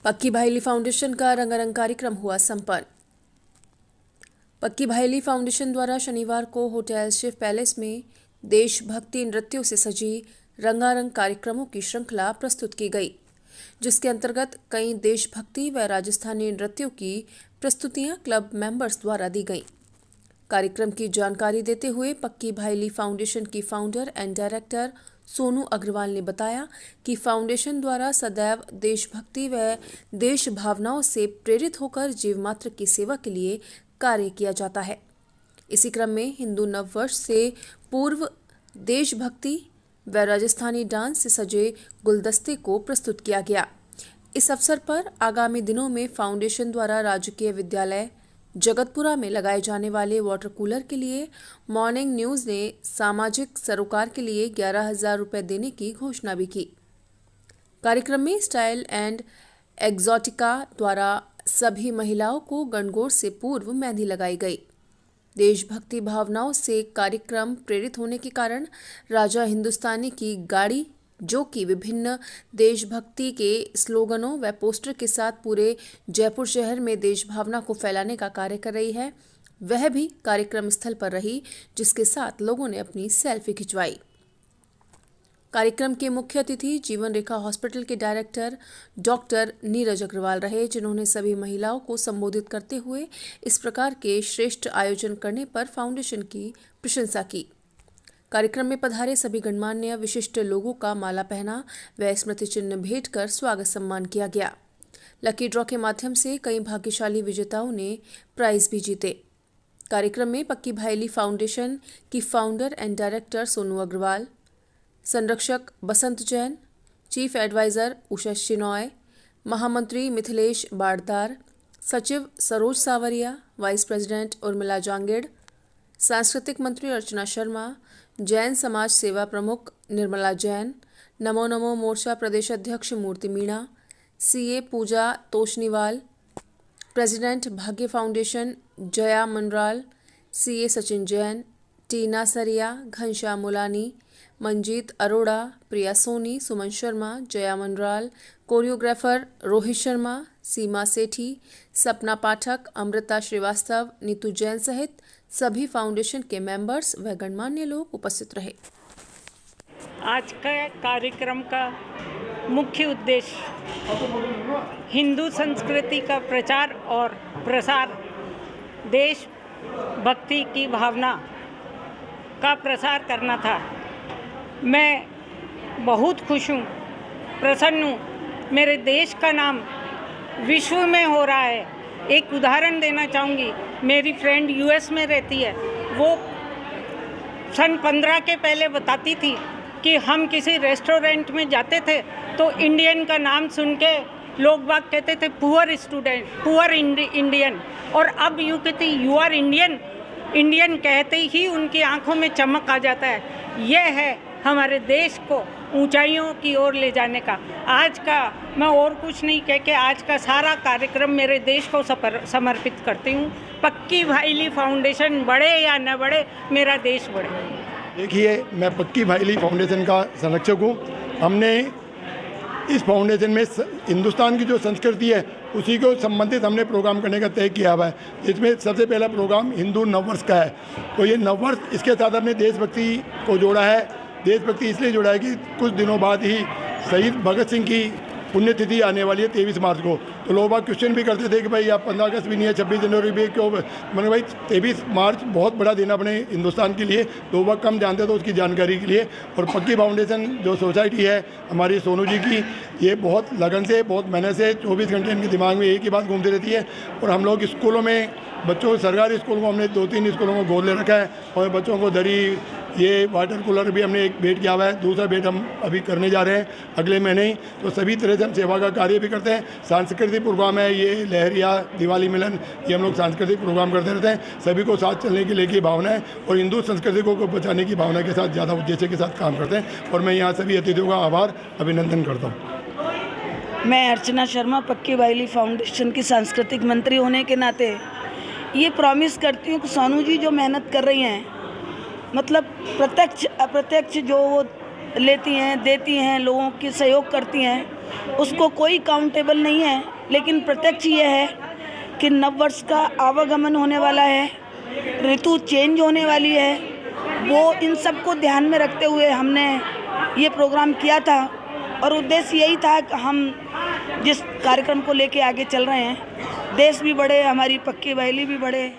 पक्की भाईली फाउंडेशन का रंगारंग कार्यक्रम हुआ संपन्न। पक्की भाईली फाउंडेशन द्वारा शनिवार को होटल शिव पैलेस में देशभक्ति नृत्यों से सजी रंगारंग कार्यक्रमों की श्रृंखला प्रस्तुत की गई, जिसके अंतर्गत कई देशभक्ति व राजस्थानी नृत्यों की प्रस्तुतियां क्लब मेंबर्स द्वारा दी गईं। कार्यक्रम की जानकारी देते हुए पक्की भाईली फाउंडेशन की founder and director Sonu Agrawal ने बताया कि फाउंडेशन द्वारा सदैव देशभक्ति व देश भावनाओं से प्रेरित होकर जीवमात्र की सेवा के लिए कार्य किया जाता है। इसी क्रम में हिंदू नववर्ष से पूर्व देशभक्ति व राजस्थानी डांस से सजे गुलदस्ते को प्रस्तुत किया गया। इस अवसर पर आगामी दिनों में फाउंडेशन द्वारा राजकीय विद्यालय जगतपुरा में लगाए जाने वाले वाटर कूलर के लिए मॉर्निंग न्यूज ने सामाजिक सरोकार के लिए 11,000 रुपये देने की घोषणा भी की। कार्यक्रम में स्टाइल एंड एक्सोटिका द्वारा सभी महिलाओं को गणगौर से पूर्व मेहंदी लगाई गई। देशभक्ति भावनाओं से कार्यक्रम प्रेरित होने के कारण राजा हिंदुस्तानी की गाड़ी, जो कि विभिन्न देशभक्ति के स्लोगनों व पोस्टर के साथ पूरे जयपुर शहर में देश भावना को फैलाने का कार्य कर रही है, वह भी कार्यक्रम स्थल पर रही, जिसके साथ लोगों ने अपनी सेल्फी खिंचवाई। कार्यक्रम के मुख्य अतिथि जीवन रेखा हॉस्पिटल के डायरेक्टर डॉक्टर नीरज अग्रवाल रहे, जिन्होंने सभी महिलाओं को संबोधित करते हुए इस प्रकार के श्रेष्ठ आयोजन करने पर फाउंडेशन की प्रशंसा की। कार्यक्रम में पधारे सभी गणमान्य विशिष्ट लोगों का माला पहना व स्मृति चिन्ह भेंट कर स्वागत सम्मान किया गया। लकी ड्रॉ के माध्यम से कई भाग्यशाली विजेताओं ने प्राइज भी जीते। कार्यक्रम में पक्की भाईली फाउंडेशन की founder and director Sonu Agrawal, संरक्षक बसंत जैन, चीफ एडवाइजर उषा शिनॉय, महामंत्री मिथिलेश बाड़दार, सचिव सरोज सावरिया, वाइस प्रेसिडेंट उर्मिला जांगेड़, सांस्कृतिक मंत्री अर्चना शर्मा, जैन समाज सेवा प्रमुख निर्मला जैन, नमो नमो मोर्चा प्रदेश अध्यक्ष मूर्ति मीणा, सीए पूजा तोशनीवाल, प्रेसिडेंट भाग्य फाउंडेशन जया मनराल, सीए सचिन जैन, टीना सरिया, घनश्याम मुलानी, मंजीत अरोड़ा, प्रिया सोनी, सुमन शर्मा, जया मनराल, कोरियोग्राफर रोहित शर्मा, सीमा सेठी, सपना पाठक, अमृता श्रीवास्तव, नीतू जैन सहित सभी फाउंडेशन के मेंबर्स व गणमान्य लोग उपस्थित रहे। आज का कार्यक्रम का मुख्य उद्देश्य हिंदू संस्कृति का प्रचार और प्रसार, देश भक्ति की भावना का प्रसार करना था। मैं बहुत खुश हूँ, प्रसन्न हूँ। मेरे देश का नाम विश्व में हो रहा है। एक उदाहरण देना चाहूँगी। मेरी फ्रेंड यूएस में रहती है। वो सन 15 के पहले बताती थी कि हम किसी रेस्टोरेंट में जाते थे तो इंडियन का नाम सुन के लोग बाग कहते थे पुअर स्टूडेंट, पुअर इंडियन, और अब यूँ कहते यू आर इंडियन। इंडियन कहते ही उनकी आंखों में चमक आ जाता है। यह है हमारे देश को ऊंचाइयों की ओर ले जाने का। आज का मैं और कुछ नहीं कह के आज का सारा कार्यक्रम मेरे देश को समर्पित करती हूँ। पक्की भाईली फाउंडेशन बढ़े या न बढ़े, मेरा देश बढ़े। देखिए, मैं पक्की भाईली फाउंडेशन का संरक्षक हूँ। हमने इस फाउंडेशन में हिंदुस्तान की जो संस्कृति है उसी को संबंधित हमने प्रोग्राम करने का तय किया हुआ है, जिसमें सबसे पहला प्रोग्राम हिंदू नववर्ष का है। तो ये नववर्ष, इसके साथ हमने देशभक्ति को जोड़ा है। देशभक्ति इसलिए जुड़ा है कि कुछ दिनों बाद ही शहीद भगत सिंह की पुण्यतिथि आने वाली है 23 मार्च को। तो लोग बाग क्वेश्चन भी करते थे कि भाई आप 15 अगस्त भी नहीं है, 26 जनवरी भी क्यों। मैंने भाई 23 मार्च बहुत बड़ा दिन अपने हिंदुस्तान के लिए, लोग बाग कम जानते तो उसकी जानकारी के लिए। और पक्की फाउंडेशन जो सोसाइटी है हमारी सोनू जी की, ये बहुत लगन से, बहुत मेहनत से 24 घंटे इनके दिमाग में एक ही बात घूमती रहती है। और हम लोग स्कूलों में बच्चों, सरकारी स्कूल को हमने 2-3 स्कूलों को गोद ले रखा है और बच्चों को दरी, ये वाटर कूलर भी हमने एक भेंट किया हुआ है। दूसरा भेंट हम अभी करने जा रहे हैं अगले महीने ही। तो सभी तरह से हम सेवा का कार्य भी करते हैं। सांस्कृतिक प्रोग्राम है, ये लहरिया, दिवाली मिलन, ये हम लोग सांस्कृतिक प्रोग्राम करते रहते हैं। सभी को साथ चलने की लेके भावना है और हिंदू संस्कृति को बचाने की भावना के साथ, ज़्यादा उद्देश्य के साथ काम करते हैं। और मैं यहाँ सभी अतिथियों का आभार अभिनंदन करता हूँ। मैं अर्चना शर्मा, पक्की भाईली फाउंडेशन की सांस्कृतिक मंत्री होने के नाते ये प्रॉमिस करती हूँ कि सोनू जी जो मेहनत कर रही हैं, मतलब प्रत्यक्ष अप्रत्यक्ष जो वो लेती हैं, देती हैं, लोगों की सहयोग करती हैं, उसको कोई काउंटेबल नहीं है, लेकिन प्रत्यक्ष ये है कि नववर्ष का आवागमन होने वाला है, ऋतु चेंज होने वाली है। वो इन सब को ध्यान में रखते हुए हमने ये प्रोग्राम किया था और उद्देश्य यही था कि हम जिस कार्यक्रम को लेके आगे चल रहे हैं, देश भी बढ़े, हमारी पक्की बहेली भी बढ़े।